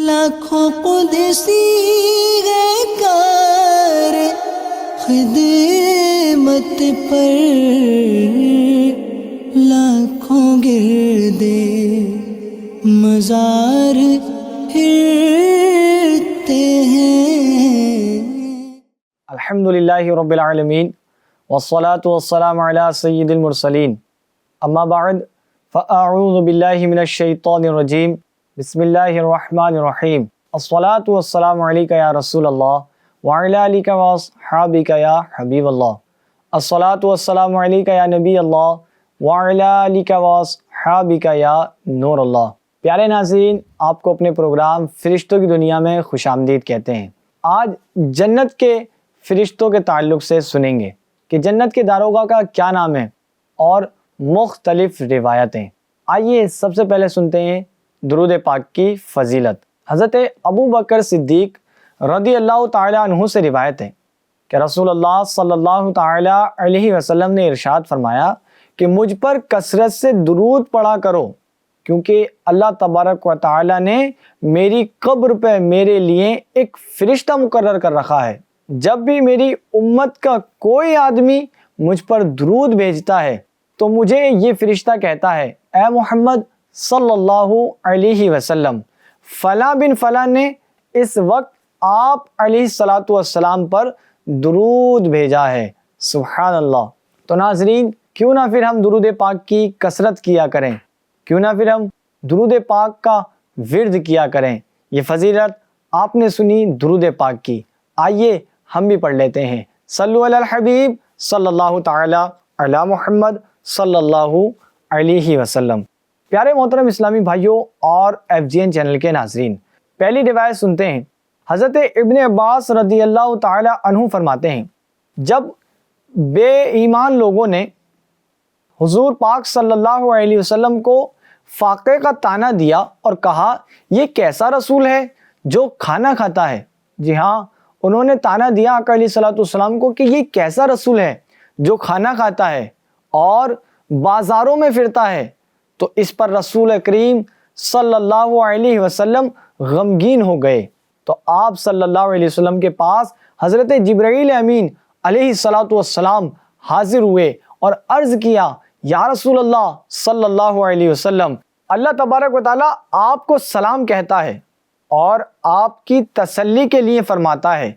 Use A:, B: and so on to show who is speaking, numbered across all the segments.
A: لاکھوں قدسی ہے کار خدمت پر، لاکھوں گردے مزار پھرتے ہیں۔
B: الحمدللہ رب العالمین والصلاة والسلام علی سید المرسلین، اما بعد فاعوذ باللہ من الشیطان الرجیم، بسم اللہ الرحمن الرحیم، الصلاة والسلام علیکہ یا رسول اللہ وعلی آلک واصحابک یا حبیب اللہ، الصلاة والسلام علیکہ یا نبی اللہ وعلی آلک واصحابک یا نور اللہ۔ پیارے ناظرین، آپ کو اپنے پروگرام فرشتوں کی دنیا میں خوش آمدید کہتے ہیں۔ آج جنت کے فرشتوں کے تعلق سے سنیں گے کہ جنت کے داروغہ کا کیا نام ہے اور مختلف روایتیں۔ آئیے سب سے پہلے سنتے ہیں درود پاک کی فضیلت۔ حضرت ابو بکر صدیق رضی اللہ تعالیٰ عنہ سے روایت ہے کہ رسول اللہ صلی اللہ تعالیٰ علیہ وسلم نے ارشاد فرمایا کہ مجھ پر کثرت سے درود پڑھا کرو، کیونکہ اللہ تبارک و تعالیٰ نے میری قبر پہ میرے لیے ایک فرشتہ مقرر کر رکھا ہے۔ جب بھی میری امت کا کوئی آدمی مجھ پر درود بھیجتا ہے تو مجھے یہ فرشتہ کہتا ہے، اے محمد صلی اللہ علیہ وسلم، فلاں بن فلاں نے اس وقت آپ علیہ الصلاۃ والسلام پر درود بھیجا ہے۔ سبحان اللہ۔ تو ناظرین، کیوں نہ پھر ہم درود پاک کی کثرت کیا کریں، کیوں نہ پھر ہم درود پاک کا ورد کیا کریں۔ یہ فضیلت آپ نے سنی درود پاک کی، آئیے ہم بھی پڑھ لیتے ہیں۔ صلو علی الحبیب صلی اللہ تعالی علی محمد صلی اللہ علیہ وسلم۔ پیارے محترم اسلامی بھائیوں اور FGN چینل کے ناظرین، پہلی روایت سنتے ہیں۔ حضرت ابن عباس رضی اللہ تعالی عنہ فرماتے ہیں، جب بے ایمان لوگوں نے حضور پاک صلی اللہ علیہ وسلم کو فاقے کا طعنہ دیا اور کہا یہ کیسا رسول ہے جو کھانا کھاتا ہے۔ جی ہاں، انہوں نے طعنہ دیا آقا علیہ الصلوۃ والسلام کو کہ یہ کیسا رسول ہے جو کھانا کھاتا ہے اور بازاروں میں پھرتا ہے، تو اس پر رسول کریم صلی اللہ علیہ وسلم غمگین ہو گئے۔ تو آپ صلی اللہ علیہ وسلم کے پاس حضرت جبرائیل امین علیہ الصلوۃ والسلام حاضر ہوئے اور عرض کیا، یا رسول اللہ صلی اللہ علیہ وسلم، اللہ تبارک و تعالیٰ آپ کو سلام کہتا ہے اور آپ کی تسلی کے لیے فرماتا ہے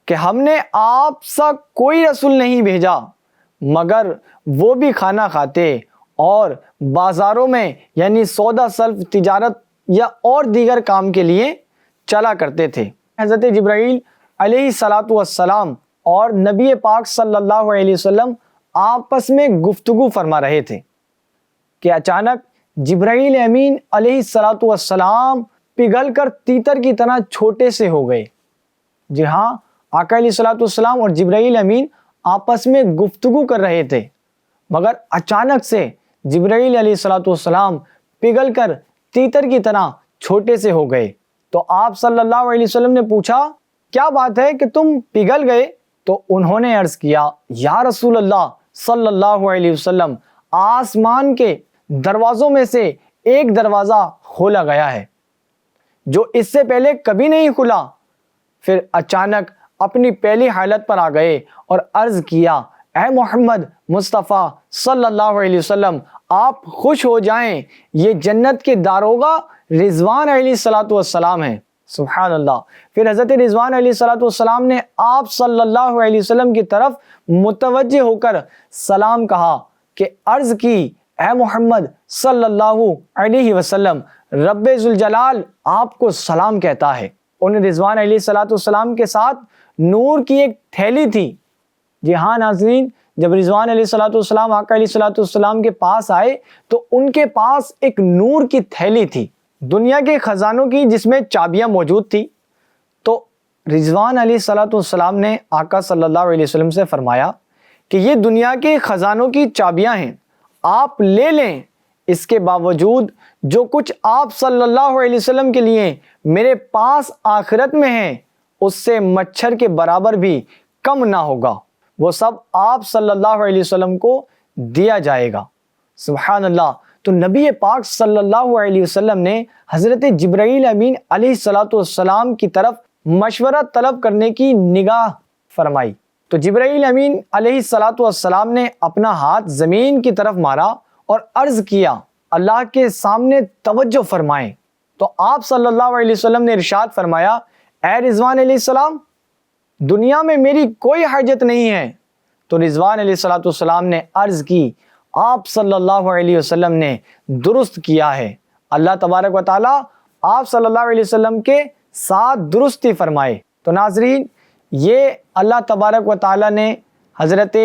B: کہ ہم نے آپ سا کوئی رسول نہیں بھیجا مگر وہ بھی کھانا کھاتے اور بازاروں میں یعنی سودا سلف تجارت یا اور دیگر کام کے لیے چلا کرتے تھے۔ حضرت جبرائیل علیہ الصلاۃ والسلام اور نبی پاک صلی اللہ علیہ وسلم آپس میں گفتگو فرما رہے تھے کہ اچانک جبرائیل امین علیہ الصلاۃ والسلام پگھل کر تیتر کی طرح چھوٹے سے ہو گئے۔ جی ہاں، آقا علیہ الصلاۃ والسلام اور جبرائیل امین آپس میں گفتگو کر رہے تھے، مگر اچانک سے جبرائیل علیہ الصلاۃ والسلام پگھل کر تیتر کی طرح چھوٹے سے ہو گئے۔ تو آپ صلی اللہ علیہ وسلم نے پوچھا، کیا بات ہے کہ تم پگھل گئے؟ تو انہوں نے عرض کیا، یا رسول اللہ صلی اللہ علیہ وسلم، آسمان کے دروازوں میں سے ایک دروازہ کھولا گیا ہے جو اس سے پہلے کبھی نہیں کھلا۔ پھر اچانک اپنی پہلی حالت پر آ گئے اور عرض کیا، اے محمد مصطفیٰ صلی اللہ علیہ وسلم، آپ خوش ہو جائیں، یہ جنت کے داروغہ رضوان علیہ الصلوۃ والسلام ہیں۔ سبحان اللہ۔ پھر حضرت رضوان علیہ الصلوۃ والسلام نے آپ صلی اللہ علیہ وسلم کی طرف متوجہ ہو کر سلام کہا کہ عرض کی، اے محمد صلی اللہ علیہ وسلم، رب ذوالجلال آپ کو سلام کہتا ہے۔ ان رضوان علیہ الصلوۃ والسلام کے ساتھ نور کی ایک تھیلی تھی۔ جی ہاں ناظرین، جب رضوان علیہ الصلوۃ والسلام آقا علیہ الصلوۃ والسلام کے پاس آئے تو ان کے پاس ایک نور کی تھیلی تھی، دنیا کے خزانوں کی، جس میں چابیاں موجود تھی۔ تو رضوان علیہ الصلوۃ والسلام نے آقا صلی اللہ علیہ وسلم سے فرمایا کہ یہ دنیا کے خزانوں کی چابیاں ہیں، آپ لے لیں، اس کے باوجود جو کچھ آپ صلی اللہ علیہ وسلم کے لیے میرے پاس آخرت میں ہے اس سے مچھر کے برابر بھی کم نہ ہوگا، وہ سب آپ صلی اللہ علیہ وسلم کو دیا جائے گا۔ سبحان اللہ۔ تو تو نبی پاک صلی اللہ علیہ وسلم نے حضرت جبرائیل امین علیہ الصلوۃ والسلام کی طرف مشورہ طلب کرنے کی نگاہ فرمائی۔ تو جبرائیل امین علیہ الصلوۃ والسلام نے اپنا ہاتھ زمین کی طرف مارا اور عرض کیا اللہ کے سامنے توجہ فرمائیں۔ تو آپ صلی اللہ علیہ وسلم نے ارشاد فرمایا اے رضوان علیہ السلام دنیا میں میری کوئی حاجت نہیں ہے۔ تو رضوان علیہ السلام نے عرض کی آپ صلی اللہ علیہ وسلم نے درست کیا ہے، اللہ تبارک و تعالیٰ آپ صلی اللہ علیہ وسلم کے ساتھ درستی فرمائے۔ تو ناظرین یہ اللہ تبارک و تعالیٰ نے حضرت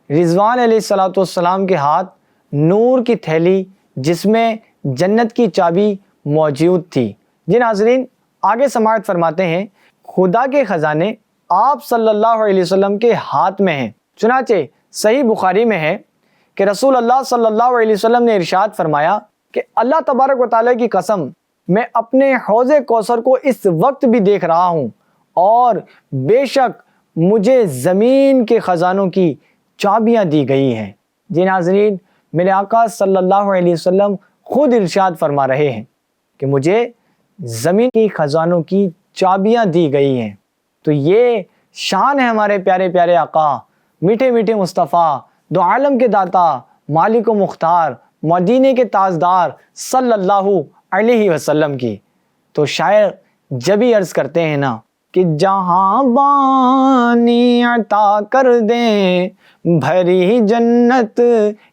B: رضوان علیہ السلام کے ہاتھ نور کی تھیلی جس میں جنت کی چابی موجود تھی۔ جی ناظرین آگے سماعت فرماتے ہیں خدا کے خزانے آپ صلی اللہ علیہ وسلم کے ہاتھ میں ہیں۔ چنانچہ صحیح بخاری میں ہے کہ رسول اللہ صلی اللہ علیہ وسلم نے ارشاد فرمایا کہ اللہ تبارک و تعالیٰ کی قسم میں اپنے حوض کوثر کو اس وقت بھی دیکھ رہا ہوں اور بے شک مجھے زمین کے خزانوں کی چابیاں دی گئی ہیں۔ جی ناظرین میرے آقا صلی اللہ علیہ وسلم خود ارشاد فرما رہے ہیں کہ مجھے زمین کی خزانوں کی چابیاں دی گئی ہیں۔ تو یہ شان ہے ہمارے پیارے پیارے آقا میٹھے میٹھے مصطفیٰ دو عالم کے داتا مالک و مختار مدینے کے تاجدار صلی اللہ علیہ وسلم کی۔ تو شاعر جب ہی عرض کرتے ہیں نا کہ جہاں بانی عطا کر دیں بھری جنت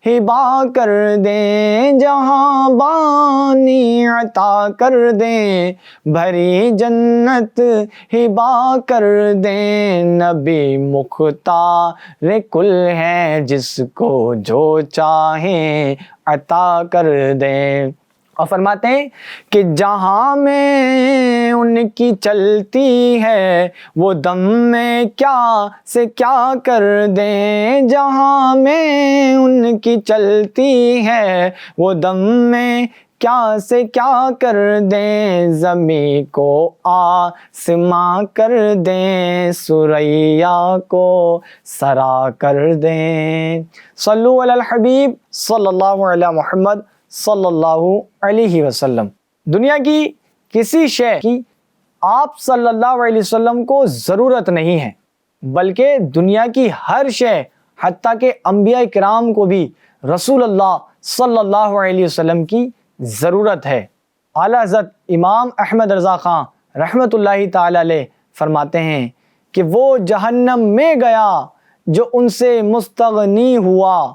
B: ہبا کر دیں، جہاں بانی عطا کر دیں بھری جنت ہبا کر دیں، نبی مختار کل ہے جس کو جو چاہیں عطا کر دیں۔ اور فرماتے ہیں کہ جہاں میں ان کی چلتی ہے وہ دم میں کیا سے کیا کر دیں، جہاں میں ان کی چلتی ہے وہ دم میں کیا سے کیا کر دیں، زمیں کو آسماں کر دیں ثریا کو سرا کر دیں۔ صلو علی الحبیب صلی اللہ علیہ محمد صلی اللہ علیہ وسلم۔ دنیا کی کسی شے کی آپ صلی اللہ علیہ وسلم کو ضرورت نہیں ہے، بلکہ دنیا کی ہر شے حتیٰ کہ انبیاء کرام کو بھی رسول اللہ صلی اللہ علیہ وسلم کی ضرورت ہے۔ اعلیٰ حضرت امام احمد رضا خان رحمۃ اللہ تعالی علیہ فرماتے ہیں کہ وہ جہنم میں گیا جو ان سے مستغنی ہوا،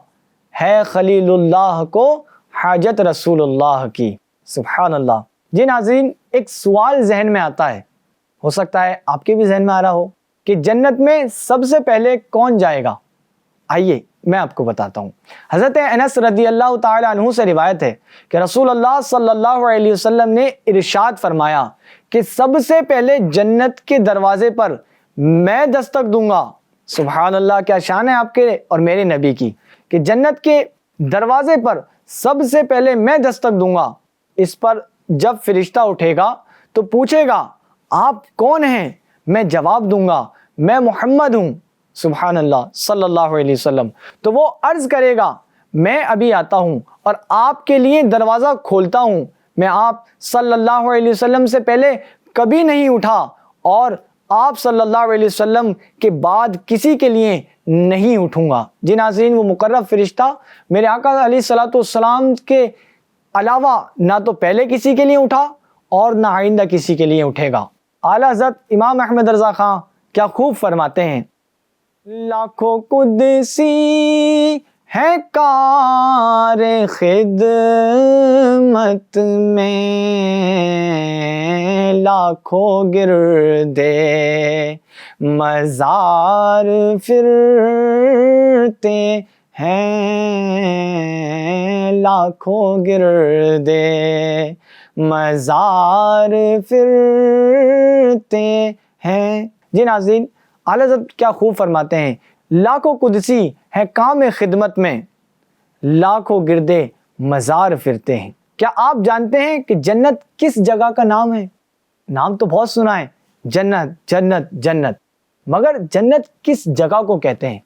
B: ہے خلیل اللہ کو حاجت رسول اللہ کی۔ سبحان اللہ۔ جی ناظرین ایک سوال ذہن میں آتا ہے، ہو سکتا ہے آپ کے بھی ذہن میں آ رہا ہو کہ جنت میں سب سے پہلے کون جائے گا؟ آئیے میں آپ کو بتاتا ہوں۔ حضرت انس رضی اللہ تعالی عنہ سے روایت ہے کہ رسول اللہ صلی اللہ علیہ وسلم نے ارشاد فرمایا کہ سب سے پہلے جنت کے دروازے پر میں دستک دوں گا۔ سبحان اللہ، کیا شان ہے آپ کے اور میرے نبی کی کہ جنت کے دروازے پر سب سے پہلے میں دستک دوں گا۔ اس پر جب فرشتہ اٹھے گا تو پوچھے گا آپ کون ہیں؟ میں جواب دوں گا میں محمد ہوں، سبحان اللہ صلی اللہ علیہ وسلم۔ تو وہ عرض کرے گا میں ابھی آتا ہوں اور آپ کے لیے دروازہ کھولتا ہوں، میں آپ صلی اللہ علیہ وسلم سے پہلے کبھی نہیں اٹھا اور آپ صلی اللہ علیہ وسلم کے بعد کسی کے لیے نہیں اٹھوں گا۔ جی ناظرین وہ مقرب فرشتہ میرے آقا علیہ الصلوۃ والسلام کے علاوہ نہ تو پہلے کسی کے لیے اٹھا اور نہ آئندہ کسی کے لیے اٹھے گا۔ اعلیٰ حضرت امام احمد رضا خان کیا خوب فرماتے ہیں، لاکھوں قدسی ہے کار خدمت میں، لاکھوں گردے مزار پھرتے ہیں، لاکھوں گردے مزار پھرتے ہیں۔ جی ناظرین اعلیٰ حضرت کیا خوب فرماتے ہیں، لاکھوں قدسی ہے کام خدمت میں، لاکھوں گردے مزار پھرتے ہیں۔ کیا آپ جانتے ہیں کہ جنت کس جگہ کا نام ہے؟ نام تو بہت سنا ہے، جنت جنت جنت، مگر جنت کس جگہ کو کہتے ہیں؟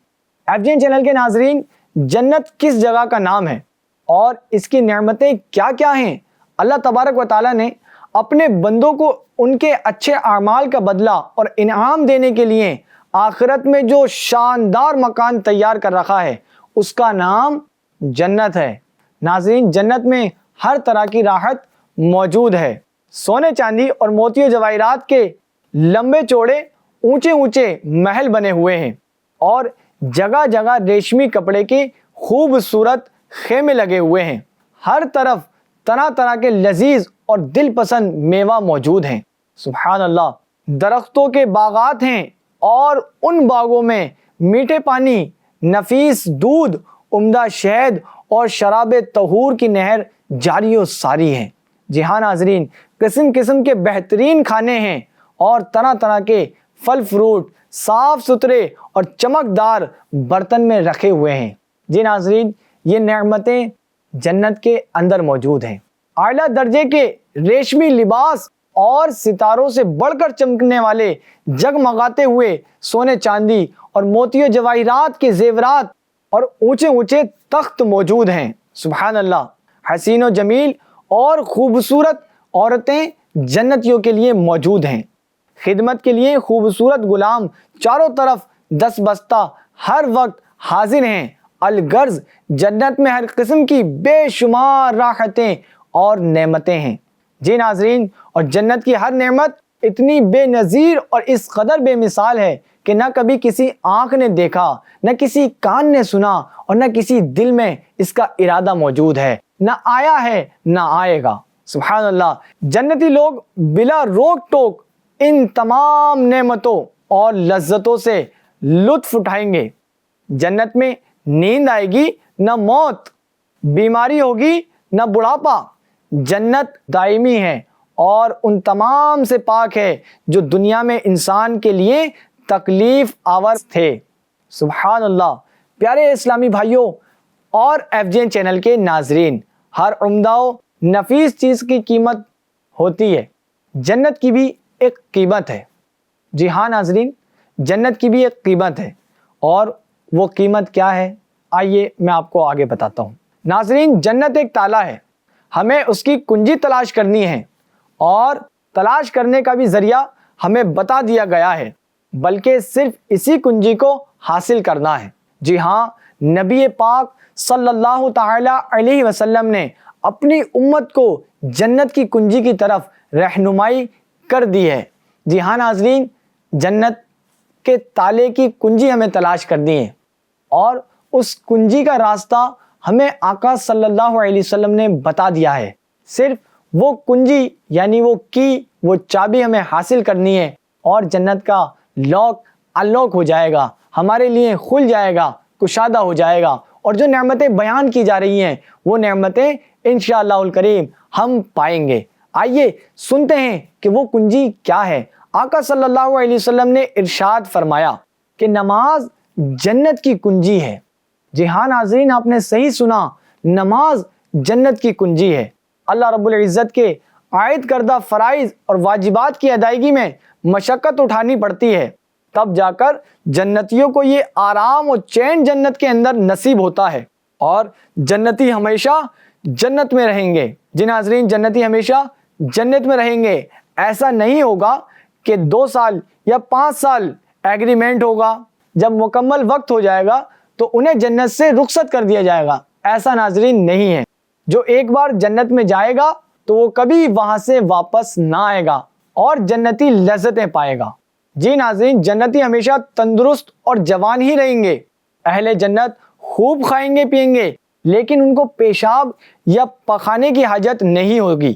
B: FGN چینل کے ناظرین جنت کس جگہ کا نام ہے؟ اور اس کی نعمتیں کیا کیا ہیں۔ اللہ تبارک و تعالیٰ نے اپنے بندوں کو ان کے اچھے اعمال کا بدلہ اور انعام دینے کے لیے آخرت میں جو شاندار مکان تیار کر رکھا ہے اس کا نام جنت ہے۔ ناظرین، جنت میں ہر طرح کی راحت موجود ہے۔ سونے چاندی اور موتیوں جواہرات کے لمبے چوڑے اونچے اونچے محل بنے ہوئے ہیں اور جگہ جگہ ریشمی کپڑے کے خوبصورت خیمے لگے ہوئے ہیں۔ ہر طرف طرح طرح کے لذیذ اور دل پسند میوہ موجود ہیں۔ سبحان اللہ، درختوں کے باغات ہیں اور ان باغوں میں میٹھے پانی، نفیس دودھ، عمدہ شہد اور شراب طہور کی نہر جاری و ساری ہیں۔ جی ہاں ناظرین، قسم قسم کے بہترین کھانے ہیں اور طرح طرح کے پھل فروٹ صاف ستھرے اور چمکدار برتن میں رکھے ہوئے ہیں۔ جی ناظرین، یہ نعمتیں جنت کے اندر موجود ہیں۔ اعلیٰ درجے کے ریشمی لباس اور ستاروں سے بڑھ کر چمکنے والے جگمگاتے ہوئے سونے چاندی اور موتیوں جواہرات کے زیورات اور اونچے اونچے تخت موجود ہیں۔ سبحان اللہ، حسین و جمیل اور خوبصورت عورتیں جنتیوں کے لیے موجود ہیں۔ خدمت کے لیے خوبصورت غلام چاروں طرف دس بستہ ہر وقت حاضر ہیں۔ الغرض جنت میں ہر قسم کی بے شمار راحتیں اور نعمتیں ہیں۔ جی ناظرین، اور جنت کی ہر نعمت اتنی بے نظیر اور اس قدر بے مثال ہے کہ نہ کبھی کسی آنکھ نے دیکھا، نہ کسی کان نے سنا اور نہ کسی دل میں اس کا ارادہ موجود ہے، نہ آیا ہے نہ آئے گا۔ سبحان اللہ، جنتی لوگ بلا روک ٹوک ان تمام نعمتوں اور لذتوں سے لطف اٹھائیں گے۔ جنت میں نیند آئے گی نہ موت، بیماری ہوگی نہ بڑھاپا۔ جنت دائمی ہے اور ان تمام سے پاک ہے جو دنیا میں انسان کے لیے تکلیف آور تھے۔ سبحان اللہ۔ پیارے اسلامی بھائیوں اور FGN چینل کے ناظرین، ہر عمدہ و نفیس چیز کی قیمت ہوتی ہے، جنت کی بھی ایک قیمت ہے۔ جی ہاں ناظرین، جنت کی بھی ایک قیمت ہے، اور وہ قیمت کیا ہے؟ آئیے میں آپ کو آگے بتاتا ہوں۔ ناظرین، جنت ایک تالا ہے، ہمیں اس کی کنجی تلاش کرنی ہے، اور تلاش کرنے کا بھی ذریعہ ہمیں بتا دیا گیا ہے، بلکہ صرف اسی کنجی کو حاصل کرنا ہے۔ جی ہاں، نبی پاک صلی اللہ تعالی علیہ وسلم نے اپنی امت کو جنت کی کنجی کی طرف رہنمائی کر دی ہے۔ جی ہاں ناظرین، جنت کے تالے کی کنجی ہمیں تلاش کرنی ہے، اور اس کنجی کا راستہ ہمیں آقا صلی اللہ علیہ وسلم نے بتا دیا ہے۔ صرف وہ کنجی یعنی وہ چابی ہمیں حاصل کرنی ہے، اور جنت کا لاک انلاک ہو جائے گا، ہمارے لیے کھل جائے گا، کشادہ ہو جائے گا، اور جو نعمتیں بیان کی جا رہی ہیں وہ نعمتیں انشاءاللہ الکریم ہم پائیں گے۔ آئیے سنتے ہیں کہ وہ کنجی کیا ہے۔ آقا صلی اللہ علیہ وسلم نے ارشاد فرمایا کہ نماز جنت کی کنجی ہے۔ جی ہاں ناظرین، آپ نے صحیح سنا، نماز جنت کی کنجی ہے۔ اللہ رب العزت کے عائد کردہ فرائض اور واجبات کی ادائیگی میں مشقت اٹھانی پڑتی ہے، تب جا کر جنتیوں کو یہ آرام اور چین جنت کے اندر نصیب ہوتا ہے، اور جنتی ہمیشہ جنت میں رہیں گے۔ جی ناظرین، جنتی ہمیشہ جنت میں رہیں گے۔ ایسا نہیں ہوگا کہ 2 سال یا 5 سال ایگریمنٹ ہوگا، جب مکمل وقت ہو جائے گا تو انہیں جنت سے رخصت کر دیا جائے گا۔ ایسا ناظرین نہیں ہے۔ جو ایک بار جنت میں جائے گا تو وہ کبھی وہاں سے واپس نہ آئے گا اور جنتی لذتیں پائے گا۔ جی ناظرین، جنتی ہمیشہ تندرست اور جوان ہی رہیں گے۔ اہل جنت خوب کھائیں گے پیئیں گے، لیکن ان کو پیشاب یا پخانے کی حاجت نہیں ہوگی،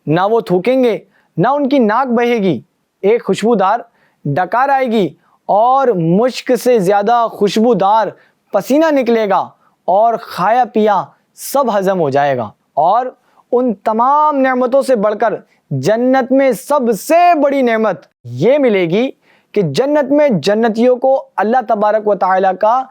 B: نہ وہ تھوکیں گے نہ ان کی ناک بہے گی۔ ایک خوشبودار ڈکار آئے گی اور مشک سے زیادہ خوشبودار پسینہ نکلے گا، اور کھایا پیا سب ہضم ہو جائے گا۔ اور ان تمام نعمتوں سے بڑھ کر جنت میں سب سے بڑی نعمت یہ ملے گی کہ جنت میں جنتیوں کو اللہ تبارک و تعالیٰ کا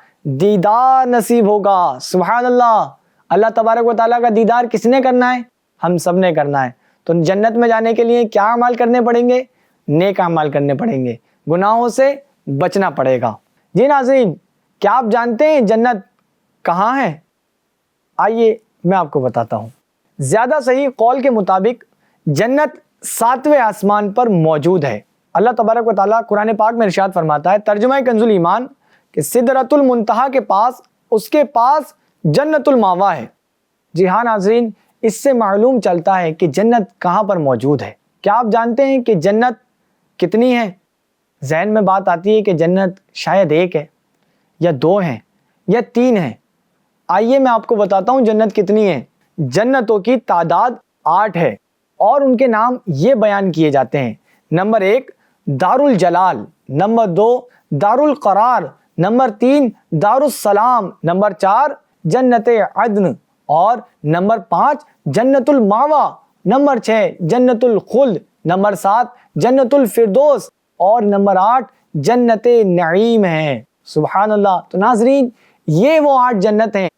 B: دیدار نصیب ہوگا۔ سبحان اللہ، اللہ تبارک و تعالیٰ کا دیدار کس نے کرنا ہے؟ ہم سب نے کرنا ہے۔ تو جنت میں جانے کے لیے کیا اعمال کرنے پڑیں گے؟ نیک اعمال کرنے پڑیں گے، گناہوں سے بچنا پڑے گا۔ جی ناظرین، کیا آپ جانتے ہیں جنت کہاں ہے؟ آئیے میں آپ کو بتاتا ہوں۔ زیادہ صحیح قول کے مطابق جنت 7ویں آسمان پر موجود ہے۔ اللہ تبارک و تعالیٰ قرآن پاک میں ارشاد فرماتا ہے، ترجمہ کنز الایمان، کہ سدرۃ المنتہا کے پاس، اس کے پاس جنت الماوا ہے۔ جی ہاں ناظرین، اس سے معلوم چلتا ہے کہ جنت کہاں پر موجود ہے۔ کیا آپ جانتے ہیں کہ جنت کتنی ہے؟ ذہن میں بات آتی ہے کہ جنت شاید 1 ہے یا 2 ہیں یا 3 ہیں۔ آئیے میں آپ کو بتاتا ہوں جنت کتنی ہے۔ جنتوں کی تعداد 8 ہے اور ان کے نام یہ بیان کیے جاتے ہیں۔ نمبر 1 دار الجلال، نمبر 2 دار القرار، نمبر 3 دار السلام، نمبر 4 جنت عدن، اور نمبر 5 جنت الماوا، نمبر 6 جنت الخلد، نمبر 7 جنت الفردوس، اور نمبر 8 جنت نعیم ہے۔ سبحان اللہ۔ تو ناظرین، یہ وہ 8 جنت ہیں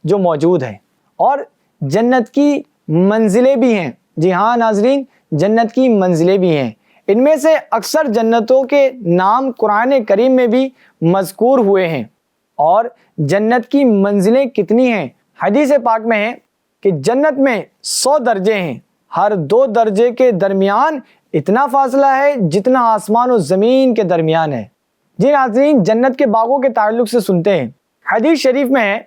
B: جو موجود ہیں، اور جنت کی منزلیں بھی ہیں۔ جی ہاں ناظرین، جنت کی منزلیں بھی ہیں۔ ان میں سے اکثر جنتوں کے نام قرآن کریم میں بھی مذکور ہوئے ہیں۔ اور جنت کی منزلیں کتنی ہیں؟ حدیث پاک میں ہے کہ جنت میں 100 درجے ہیں، ہر 2 درجے کے درمیان اتنا فاصلہ ہے جتنا آسمان و زمین کے درمیان ہے۔ جی ناظرین، جنت کے باغوں کے تعلق سے سنتے ہیں۔ حدیث شریف میں ہے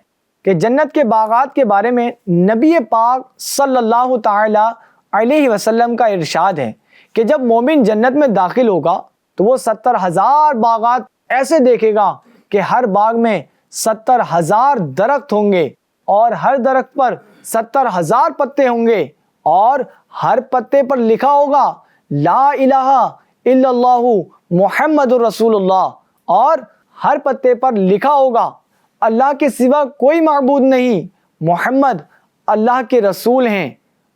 B: کہ جنت کے باغات کے بارے میں نبی پاک صلی اللہ تعالی علیہ وسلم کا ارشاد ہے کہ جب مومن جنت میں داخل ہوگا تو وہ 70,000 باغات ایسے دیکھے گا کہ ہر باغ میں 70,000 درخت ہوں گے، اور ہر درخت پر 70,000 پتے ہوں گے، اور ہر پتے پر لکھا ہوگا لا الہ الا اللہ محمد رسول اللہ، اور ہر پتے پر لکھا ہوگا اللہ کے سوا کوئی معبود نہیں، محمد اللہ کے رسول ہیں،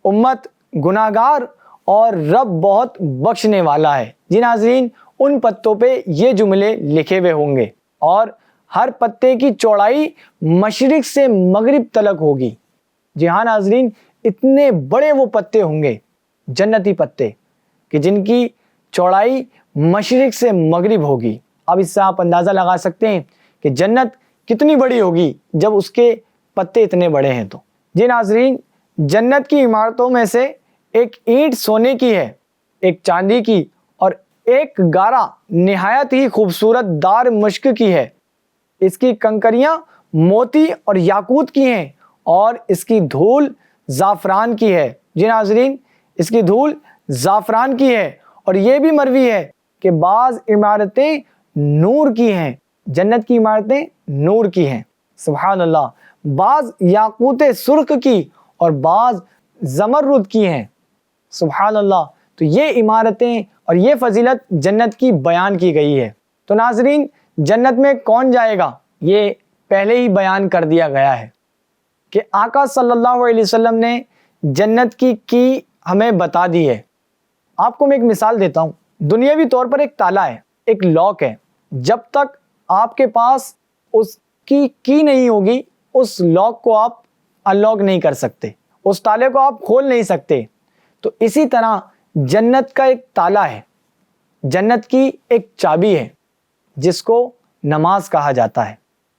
B: امت گناہگار اور رب بہت بخشنے والا ہے۔ جی ناظرین، ان پتوں پہ یہ جملے لکھے ہوئے ہوں گے، اور ہر پتے کی چوڑائی مشرق سے مغرب تلک ہوگی۔ جی ہاں ناظرین، اتنے بڑے وہ پتے ہوں گے، جنتی پتے، کہ جن کی چوڑائی مشرق سے مغرب ہوگی۔ اب اس سے آپ اندازہ لگا سکتے ہیں کہ جنت کتنی بڑی ہوگی جب اس کے پتے اتنے بڑے ہیں تو۔ جی ناظرین، جنت کی عمارتوں میں سے ایک اینٹ سونے کی ہے، ایک چاندی کی، اور ایک گارا نہایت ہی خوبصورت دار مشک کی ہے۔ اس کی کنکریاں موتی اور یاقوت کی ہیں، اور اس کی دھول زعفران کی ہے۔ جی ناظرین، اس کی دھول زعفران کی ہے، اور یہ بھی مروی ہے کہ بعض عمارتیں نور کی ہیں، جنت کی عمارتیں نور کی ہیں۔ سبحان اللہ۔ بعض یاقوت سرخ کی اور بعض زمرد کی ہیں۔ سبحان اللہ۔ تو یہ عمارتیں اور یہ فضیلت جنت کی بیان کی گئی ہے۔ تو ناظرین، جنت میں کون جائے گا یہ پہلے ہی بیان کر دیا گیا ہے کہ آقا صلی اللہ علیہ وسلم نے جنت کی ہمیں بتا دی ہے۔ آپ کو میں ایک مثال دیتا ہوں۔ دنیاوی طور پر ایک تالا ہے، ایک لاک ہے، جب تک آپ کے پاس اس کی نہیں ہوگی اس لاک کو آپ ان لاک نہیں کر سکتے، اس تالے کو آپ کھول نہیں سکتے۔ تو اسی طرح جنت کا ایک تالا ہے، جنت کی ایک چابی ہے جس کو نماز کہا جاتا ہے۔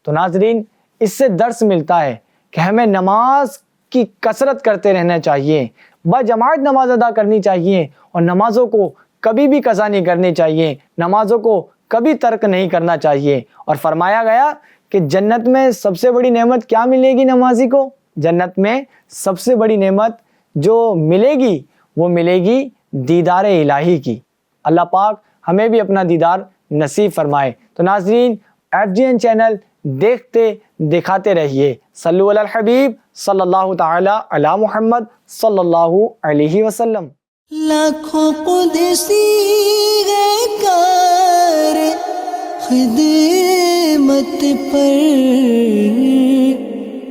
B: تو ناظرین، اس سے درس ملتا ہے کہ ہمیں نماز کی کثرت کرتے رہنا چاہیے، بجماعت نماز ادا کرنی چاہیے، اور نمازوں کو کبھی بھی قضا نہیں کرنی چاہیے، نمازوں کو کبھی ترک نہیں کرنا چاہیے۔ اور فرمایا گیا کہ جنت میں سب سے بڑی نعمت کیا ملے گی نمازی کو؟ جنت میں سب سے بڑی نعمت جو ملے گی وہ ملے گی دیدار الہی کی۔ اللہ پاک ہمیں بھی اپنا دیدار نصیب فرمائے۔ تو ناظرین، FGN چینل دیکھتے دکھاتے رہیے۔ صلو علی الحبیب صلی اللہ تعالی علی محمد صلی اللہ علیہ وسلم۔
A: لاکھوں قدسی گئے کار خدمت پر،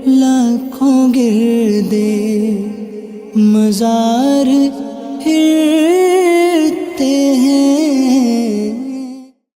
A: لاکھوں گردے مزار پھر